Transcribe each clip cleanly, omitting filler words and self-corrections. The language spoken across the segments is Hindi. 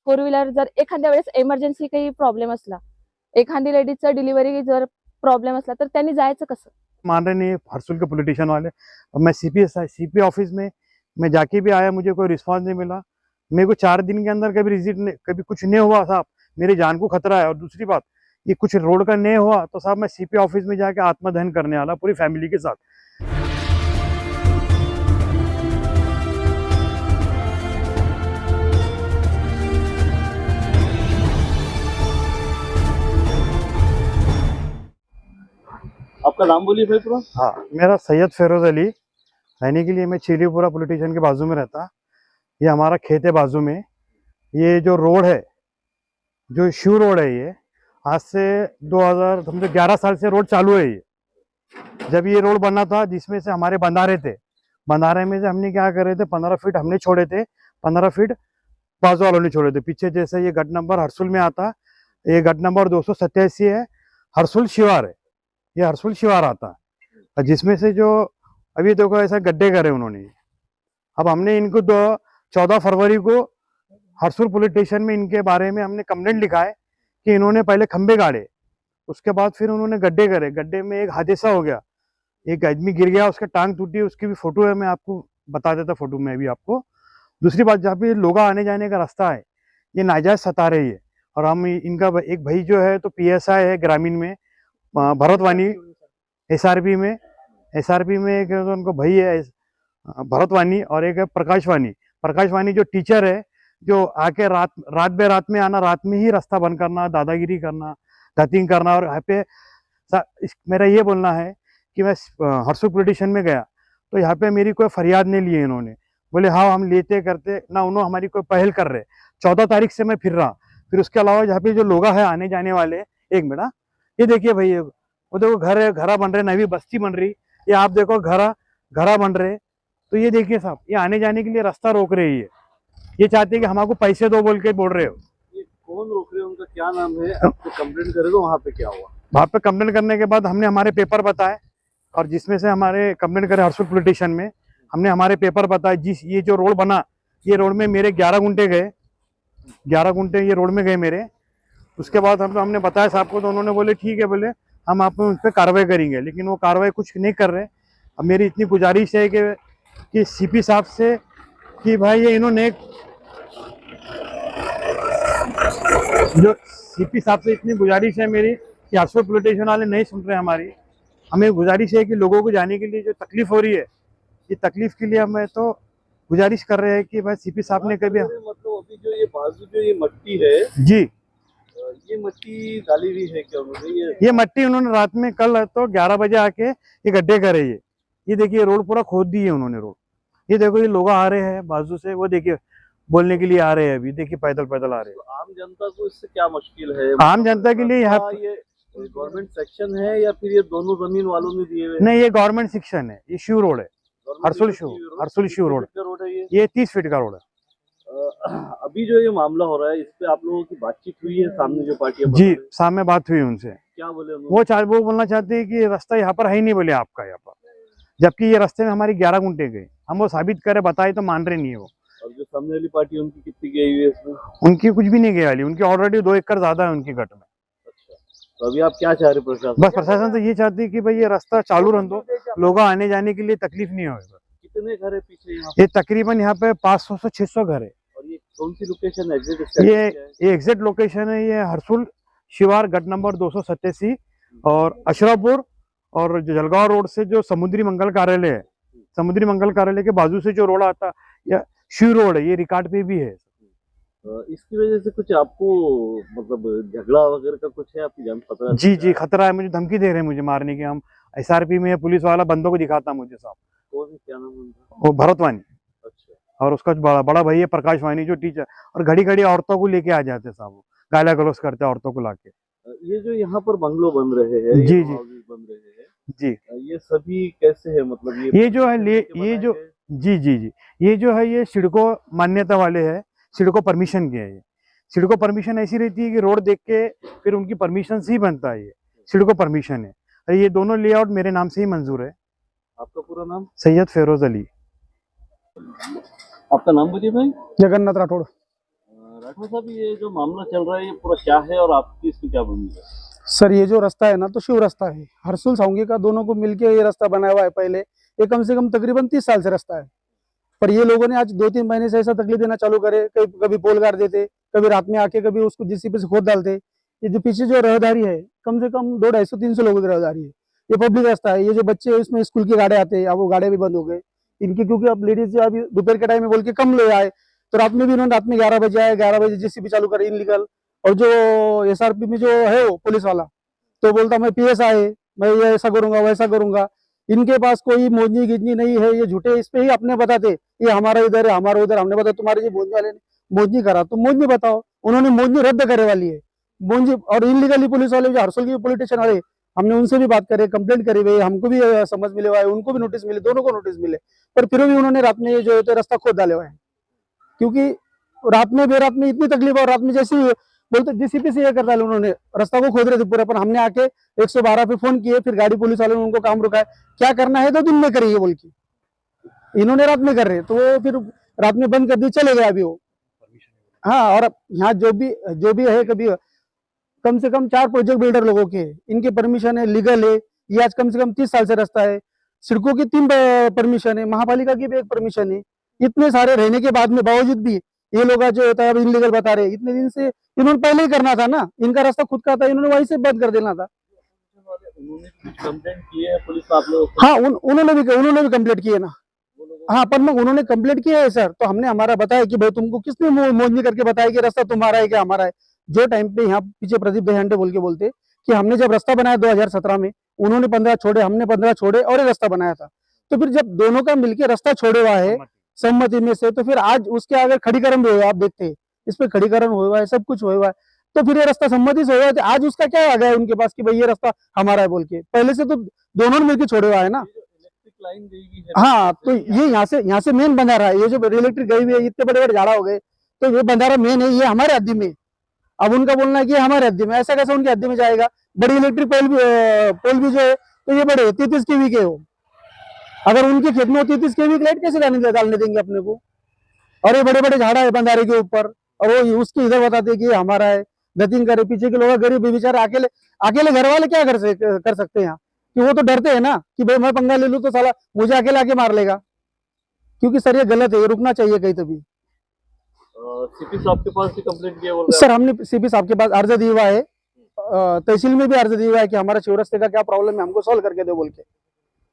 फोर व्हीलर जर एखाद्या वेळेस इमर्जन्सी काही प्रॉब्लेम असला, एखादी लेडीजचा डिलिव्हरी जर प्रॉब्लेम असला तर त्यांनी जायचं कसं? मान रहे नहीं हरसुल के पॉलिटिशियन वाले। अब मैं सीपी ऑफिस में मैं जाके भी आया, मुझे कोई रिस्पांस नहीं मिला। मेरे को 4 दिन के अंदर कभी रिजिट नहीं, कभी कुछ नहीं हुआ साहब, मेरी जान को खतरा है। और दूसरी बात, ये कुछ रोड का नहीं हुआ तो साहब मैं सीपी ऑफिस में जाके आत्मदहन करने वाला पूरी फैमिली के साथ। आपका नाम बोलिए भाई पूरा। हाँ, मेरा सैयद फेरोज अली। रहने के लिए मैं चिलीपुरा पॉलिटिशियन के बाजू में रहता। ये हमारा खेत है बाजू में। ये जो रोड है, जो शिव रोड है, ये आज से 2011 साल से रोड चालू है। ये जब ये रोड बना था, जिसमें से हमारे बंधारे थे, बंधारे में से हमने क्या करे थे, 15 फीट हमने छोड़े थे, 15 फीट बाजू वालों ने छोड़े थे पीछे। जैसे ये गट नंबर हरसुल में आता, ये गट नंबर 287 है, हरसुल शिवार है, ये हरसुल शिवार आता है। जिसमें से जो अभी देखो ऐसा गड्ढे करे उन्होंने। अब हमने इनको 14 फरवरी को हरसुल पुलिस स्टेशन में इनके बारे में हमने कंप्लेंट लिखा है कि इन्होंने पहले खंबे गाड़े, उसके बाद फिर उन्होंने गड्ढे करे। गड्ढे में एक हादसा हो गया, एक आदमी गिर गया, उसका टांग टूटी, उसकी भी फोटो है, मैं आपको बता देता फोटो में भी आपको। दूसरी बात, जहाँ पे लोग आने जाने का रास्ता है, ये नाजायज सता रही है। और हम इनका एक भाई जो है तो PSI है ग्रामीण में, भरतवानी SRP में एक उनको भाई है भरतवानी, और एक है प्रकाशवानी जो टीचर है, जो आके रात बेरात में आना, रात में ही रास्ता बंद करना, दादागिरी करना, धतिंग करना। और यहाँ पे मेरा ये बोलना है कि मैं हरसुल पॉलिटिशियन में गया तो यहाँ पे मेरी कोई फरियाद नहीं ली इन्होंने। बोले हाँ हम लेते करते ना, उन्होंने हमारी कोई पहल कर रहे। 14 तारीख से मैं फिर रहा। फिर उसके अलावा यहाँ पे जो लोग है आने जाने वाले, एक मिनट, ये देखिए भाई, वो देखो घर है, घरा बन रहे, नवी बस्ती बन रही, ये आप देखो घरा बन रहे। तो ये देखिए साहब, ये आने जाने के लिए रास्ता रोक रही है। ये चाहते हैं कि हमको पैसे दो बोल के बोल रहे हो। ये कौन रोक रहे हैं, उनका क्या नाम है? आपको कंप्लेंट करे तो वहाँ पे क्या हुआ? वहाँ पे कंप्लेंट करने के बाद हमने हमारे पेपर बताए, और जिसमें से हमारे कंप्लेंट करे हरसुल पॉलिटिशियन में, हमने हमारे पेपर बताए। ये जो रोड बना, ये रोड में मेरे 11 गुंटे गए, 11 गुंटे ये रोड में गए मेरे। उसके बाद हमने बताया साहब को, तो उन्होंने बोले ठीक है, बोले हम आप उन पर कार्रवाई करेंगे, लेकिन वो कार्रवाई कुछ नहीं कर रहे। अब मेरी इतनी गुजारिश है कि CP साहब से कि भाई ये इन्होंने जो CP साहब से इतनी गुजारिश है मेरी कि हरसुल पॉलिटिशियन वाले नहीं सुन रहे हमारी। हमें गुजारिश है कि लोगों को जाने के लिए जो तकलीफ हो रही है, ये तकलीफ के लिए हमें तो गुजारिश कर रहे हैं कि भाई CP साहब ने कभी, मतलब अभी जो ये बाजू जो ये मट्टी है जी, ये मट्टी डाली हुई है क्या उन्होंने? ये मट्टी उन्होंने रात में, कल तो 11 बजे आके ये गड्ढे करे। ये देखिए रोड पूरा खोद दी है उन्होंने रोड। ये देखो ये लोग आ रहे हैं बाजू से, वो देखिए बोलने के लिए आ रहे हैं, अभी देखिए पैदल आ रहे हैं। तो आम जनता को इससे क्या मुश्किल है? आम जनता के लिए यहाँ ये गवर्नमेंट सेक्शन है या फिर ये दोनों जमीन वालों ने दिए हुए? नहीं, ये गवर्नमेंट सेक्शन है, ये शिव रोड है, हरसुल शिव रोड है ये 30 फीट का रोड है। अभी जो ये मामला हो रहा है, इस पे आप लोगों की बातचीत हुई है सामने जो पार्टियां? जी, सामने बात हुई उनसे। क्या बोले उन्होंने? वो बोलना चाहते हैं कि रास्ता यहाँ पर है ही नहीं, बोले आपका यहाँ पर, जबकि ये रास्ते में हमारी 11 गुंटे गए। हम वो साबित करे बताए तो मान रहे नहीं है वो। और जो सामने वाली पार्टी उनकी कितनी गई हुई है इसमें? उनकी कुछ भी नहीं गई वाली, उनकी ऑलरेडी 2 एकड़ ज्यादा है उनकी गट में। अच्छा, तो अभी आप क्या चाह रहे प्रशासन? बस प्रशासन तो ये चाहती है कि भाई ये रास्ता चालू रह दो, लोग आने जाने के लिए तकलीफ नहीं होगा। कितने घर है पीछे यहाँ? ये तकरीबन यहाँ पे 500 से 600 घर है। और ये कौन सी लोकेशन एग्जैक्ट? ये एग्जैक्ट लोकेशन है, ये हरसुल शिवार गट नंबर 287 और अशरापुर, और जो जलगांव रोड से जो समुद्री मंगल कार्यालय है, समुद्री मंगल कार्यालय के बाजू से जो रोड आता, या शिव रोड है, ये रिकॉर्ड पे भी है। इसकी वजह से कुछ आपको मतलब झगड़ा वगैरह का कुछ है? आपकी जान खतरा? जी, खतरा है, मुझे धमकी दे रहे हैं मुझे मारने की। हम SRP में पुलिस वाला बंदों को दिखाता मुझे साहब। क्या नाम उनका? वो भरतवानी। अच्छा। और उसका बड़ा भाई है प्रकाशवानी जो टीचर, और घड़ी घड़ी औरतों को लेके आ जाते साहब, वो गाला गलौज करते औरतों को लाके। ये जो यहाँ पर बंगलो बन रहे हैं, जी बन रहे हैं जी, ये सभी कैसे है? मतलब ये जो है ये जो जी, ये जो है ये सिडको मान्यता वाले है, सिडको परमिशन के है। ये सिडको परमिशन ऐसी रहती है कि रोड देख के फिर उनकी परमिशन से ही बनता है, ये सिडको परमिशन है। और ये दोनों लेआउट मेरे नाम से ही मंजूर है। आपका पूरा नाम? सैयद फेरोज अली। आपका नाम बोलिए भाई। जगन्नाथ राठौड़। राठौर साहब, ये जो मामला चल रहा है ये पूरा क्या है और आपकी इसमें क्या भूमिका है? सर ये जो रास्ता है ना तो शिव रास्ता है, हर्सुल साउंगी का दोनों को मिलके ये रास्ता बनाया हुआ है। पहले ये कम से कम तकरीबन 30 साल से रास्ता है, पर ये लोगों ने आज 2-3 महीने से ऐसा तकलीफ देना चालू करे। कभी पोल गाड़ देते, कभी रात में आके कभी उसको जेसीबी से खोद डालते। ये जो पीछे जो रहदारी है कम से कम 200-250-300 लोगों की रहदारी है। ये पब्लिक रास्ता है। ये जो बच्चे इसमें स्कूल की गाड़े आते हैं, अब वो गाड़े भी बंद हो गए इनकी, क्योंकि अब लेडीज अभी दोपहर के टाइम में बोल के कम ले आए, तो रात में भी इन्होंने रात में 11 बजे आए, 11 बजे जेसीबी चालू करे इनलीगल। और जो एसआरपी में जो है वो पुलिस वाला तो बोलता मैं पीएसआई, मैं ये ऐसा करूंगा वैसा करूंगा। इनके पास कोई मोजनी गिजनी नहीं है, ये झूठे इस पे ही अपने बताते ये हमारा इधर है हमारा उधर। हमने बताया तुम्हारे जो मोजनी वाले ने मोजनी करा तुम मोजनी बताओ, उन्होंने मोजनी रद्द करे वाली है मोजनी। और इनलीगली पुलिस वाले जो हरसोल के पॉलिटिशियन वाले, हमने उनसे भी बात करे, कंप्लेंट करी भाई, हमको भी समझ मिले हुआ है, उनको भी नोटिस मिले, दोनों को नोटिस मिले, पर फिर भी उन्होंने रात में जो है रास्ता खोद डाले हुआ है। क्योंकि रात में बेरात में इतनी तकलीफ, और रात में जैसे बोलते जेसीबी से ये कर डाले, उन्होंने रास्ता को खोद रहे थे पूरा। पर हमने आके 112 पे फोन किए, फिर गाड़ी पुलिस वालों ने उनको काम रुका है, क्या करना है तो दिन में करिए बोल के, इन्होंने रात में कर रहे, तो वो फिर रात में बंद कर दी, चले गए अभी वो। हाँ, और यहाँ जो भी है, कभी कम से कम 4 प्रोजेक्ट बिल्डर लोगों के इनके परमिशन है, लीगल है। ये आज कम से कम 30 साल से रास्ता है। सिडको की 3 परमिशन है, महापालिका की भी 1 परमिशन है। इतने सारे रहने के बाद में बावजूद भी ये लोग जो होता है अब इनलीगल बता रहे। इतने दिन से इन्होंने पहले ही करना था ना, इनका रास्ता खुद का था, इन्होंने वहीं से बंद कर देना था। उन्होंने कुछ कंप्लेंट की है पुलिस आप लोग? हाँ, उन्होंने भी कंप्लेंट की है ना। हाँ, पर मैं उन्होंने कंप्लेंट किया है सर, तो हमने हमारा बताया कि भाई तुमको किसने मोजनी करके बताया कि रास्ता तुम्हारा है क्या हमारा है। जो टाइम पे यहाँ पीछे प्रदीप दहियांडे बोल के बोलते कि हमने जब रास्ता बनाया 2017 में, उन्होंने 15 छोड़े, हमने 15 छोड़े और एक रास्ता बनाया था। तो फिर जब दोनों का मिलकर रास्ता छोड़े हुआ है सहमति में से, तो फिर आज उसके आगे खड़ीकरण भी हुआ, आप देखते हैं इस पे खड़ीकरण हुआ है, सब कुछ हुआ है। तो फिर ये रास्ता सम्मति से हुआ है, आज उसका क्या आ गया है उनके पास कि भाई ये रास्ता हमारा है बोल के। पहले से तो दोनों ने मिलकर छोड़े हुआ है ना। इलेक्ट्रिक लाइन गई हुई है। हाँ, तो ये यहाँ से मेन बंधारा है। ये जो इलेक्ट्रिक गई हुई है, इतने बड़े बड़े झाड़ा हो गए, तो ये बंधारा मेन है, ये हमारे हद्दी में। अब उनका बोलना है कि हमारे हद्दी में, ऐसा कैसे उनके हद्दी में जाएगा। बड़ी इलेक्ट्रिक पोल भी जो है तो ये बड़े 33 केवी के हो, अगर उनके खेत में 33 केवी की लाइट कैसे डालने देंगे अपने को। और ये बड़े बड़े झाड़ा है बंधारे के ऊपर, और वो उसके इधर बताते कि ये हमारा है, गतिंग करे। पीछे के लोग गरीब बेचारे अकेले घर वाले क्या कर सकते हैं यहाँ, कि वो तो डरते हैं ना कि भाई मैं पंगा ले लूं तो साला मुझे अकेले आके मार लेगा। क्योंकि सर ये गलत है, ये रुकना चाहिए कहीं तभी। सीपी साहब के पास भी कंप्लेंट किया बोल रहे हैं? सर हमने सीपी साहब के पास अर्ज दिया हुआ है, तहसील में भी अर्ज दिया हुआ है कि हमारा शिव रास्ते का क्या प्रॉब्लम है, हमको सॉल्व करके दो बोल के।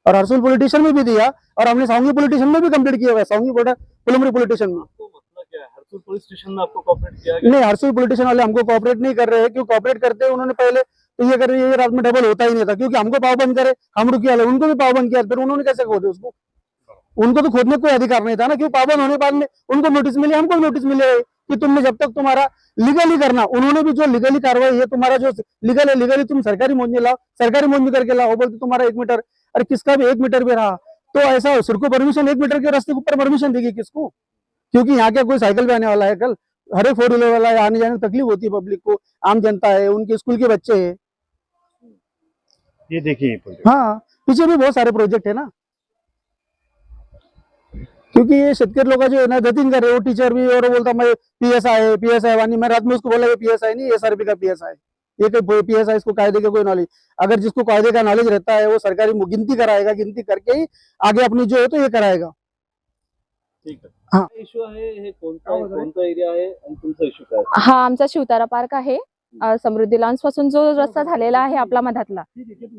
और हरसुल पॉलिटिशियन में भी दिया, और हमने साउंगी पॉलिटिशियन में भी कंप्लीट किया हुआ है, साउंगी पुलमरी पॉलिटिशियन में। आपको मसला क्या है? हरसुल पुलिस स्टेशन में आपको कोऑपरेट किया गया? नहीं, हरसुल पॉलिटिशियन वाले हमको कोऑपरेट नहीं कर रहे हैं। क्यों कोऑपरेट करते हैं उन्होंने पहले तो ये कर रही है, रात में डबल होता ही नहीं था, क्योंकि हमको पाव बंद करे, हम रुकी वाले उनको भी पाव बंद किया, फिर उन्होंने कैसे खोदे उसको। उनको तो खोदने कोई अधिकार नहीं था ना, क्यों पाबंद होने के बाद में उनको नोटिस मिले, हमको नोटिस मिले कि तुमने जब तक तुम्हारा लीगली करना, उन्होंने भी जो लीगली कार्रवाई है, तुम्हारा जो लीगल है, लीगली तुम सरकारी मोजनी लाओ, सरकारी मोजनी करके लाओ। बोलते तुम्हारा 1 मीटर, अरे किसका भी 1 मीटर भी रहा तो ऐसा हो, सिर्फ परमिशन 1 मीटर के रास्ते के ऊपर परमिशन देगी किसको। क्योंकि यहाँ क्या कोई साइकिल पे आने वाला है कल, हर एक 4 व्हीलर वाला है, आने जाने में तकलीफ होती है पब्लिक को, आम जनता है, उनके स्कूल के बच्चे है। ये देखिए हाँ, पीछे भी बहुत सारे प्रोजेक्ट है ना, क्योंकि ये शेतकरी लोग जो है ना दतीन कर रहे, वो टीचर भी और बोलता मैं पीएसआई वानी। मैं रात में उसको बोला पीएसआई नहीं, एसआरपी का पीएसआई। ये पीएसआई इसको कायदे का कोई नॉलेज, अगर जिसको कायदे का नॉलेज रहता है वो सरकारी गिनती कराएगा, गिनती करके ही आगे अपनी जो है तो ये कराएगा। ठीक है। हाँ, इश्यू आहे हे कोणता एरिया आहे आणि तुमचा इश्यू काय आहे? हा आमचा शिवतारा पार्क आहे। समृद्धी लॉन्स पासून जो रस्ता झालेला आहे आपला मधातला,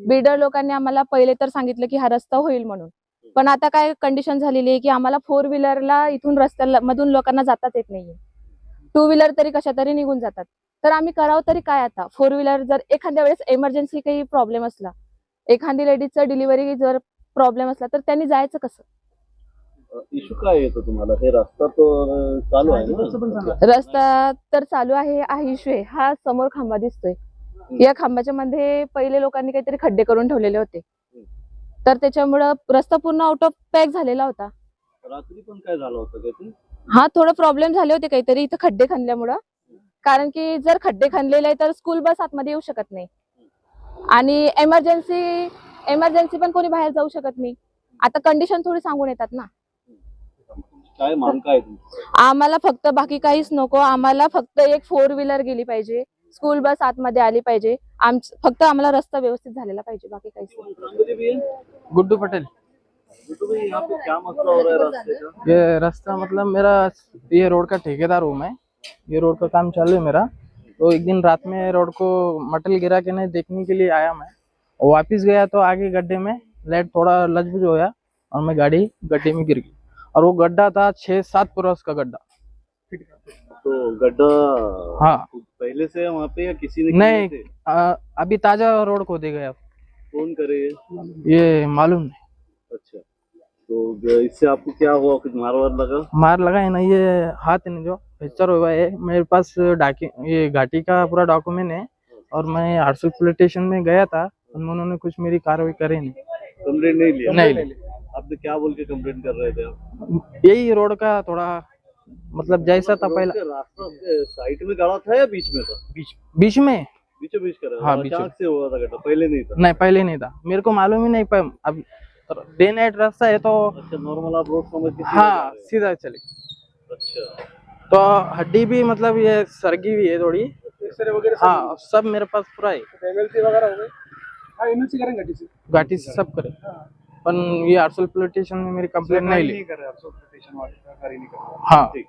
बिल्डर लोकांनी आम्हाला पहिले तर सांगितलं की हा रस्ता होईल म्हणून, पण आता काय कंडिशन झालेली आहे की आम्हाला 4 व्हीलरला इथून रस्त्या मधून लोकांना जाताच येत नाहीये, 2 व्हीलर तरी कशा तरी निघून जातात। तर आम्ही करावं तरी काय आता। 4 व्हीलर जर एखाद्या वेळेस इमर्जन्सी काही प्रॉब्लेम असला, एखादी लेडीजचा डिलिव्हरी जर प्रॉब्लेम असला, तर त्यांनी जायचं कसं। इश्यू काय येतो तुम्हाला? हे रस्ता तर चालू आहे ना? रस्ता तर चालू आहे, हा इश्यू आहे। हा समोर खांबा दिसतोय, या खांबाच्या मध्ये पहिले लोकांनी काहीतरी खड्डे करून ठेवलेले होते, तर त्याच्यामुळे रस्ता पूर्ण आउट ऑफ पॅक झालेला होता। रात्री पण काय झालं होतं का ते? हा, थोडे प्रॉब्लेम झाले होते काहीतरी इथं खड्डे खणल्यामुळे, कारण की जर खड्डे खणलेले आहे तर स्कूल बस आतमध्ये येऊ शकत नाही, आणि इमर्जन्सी पण कोणी बाहेर जाऊ शकत नाही। आता कंडिशन थोडी सांगून येतात ना। काय मांग काय आहे तुमची? आम्हाला फक्त बाकी काहीच नको, आम्हाला फक्त एक 4 व्हीलर गेली पाहिजे, स्कूल बस आतमध्ये आली पाहिजे, फक्त आम्हाला रस्ता व्यवस्थित झालेला पाहिजे, बाकी काहीच नाही. मुझे भी है। गुड्डू पटेल। तो भाई यहाँ पे क्या मसला हो रहा है रास्ते का? ये रास्ता मतलब मेरा, ये रोड का ठेकेदार हूँ मैं, ये रोड का काम चालू है मेरा। तो एक दिन रात में रोड को मटेरियल गिरा के नहीं देखने के लिए आया मैं, और वापस गया तो आगे गड्ढे में लाइट थोड़ा लजबुज होया और मैं गाड़ी गड्ढे में गिर गई, और वो गड्ढा था 6-7 पुरस का गड्ढा। तो गड्ढा हाँ पहले से है वहाँ पे या किसी ने नहीं, किए थे? अभी ताजा रोड खोदे गया, कौन करे ये? ये मालूम नहीं। अच्छा, तो इससे आपको क्या हुआ, कुछ मार वार लगा? मार लगा है ना, ये हाथ है ना जो फ्रैक्चर हुआ है, मेरे पास ये घाटी का पूरा डॉक्यूमेंट है, और मैं हरसुल पुलिस स्टेशन में गया था, उन्होंने कुछ मेरी कार्रवाई करी नहीं। कंप्लेंट नहीं लिया? नहीं ली। आपने क्या बोल के कंप्लेंट कर रहे थे आप? यही रोड का थोड़ा मतलब जैसा था पहला, रास्ता साइड में गाड़ा था या बीच में था? बीच में। बीचों बीच करा? हाँ, बीचों। अचानक से हुआ था गड्ढा, पहले नहीं था? नहीं पहले नहीं था, मेरे को मालूम ही नहीं, पर अब डे नाइट रास्ता है तो अच्छा, नॉर्मल आप रोड समझ के सीधे जा हाँ रहे सीधा चले। हो? अच्छा, तो हड्डी भी मतलब ये सरगी हुई है थोड़ी, एक्सरे वगैरह हाँ सब मेरे पास पूरा है, एमएलसी वगैरह हो गए। हाँ एमएलसी करेंगे गाड़ी से। घाटी से सब करे, पर ये हरसुल पुलिस स्टेशन में मेरी कंप्लेंट नहीं ली। कर रहे आप, हाँ ठीक।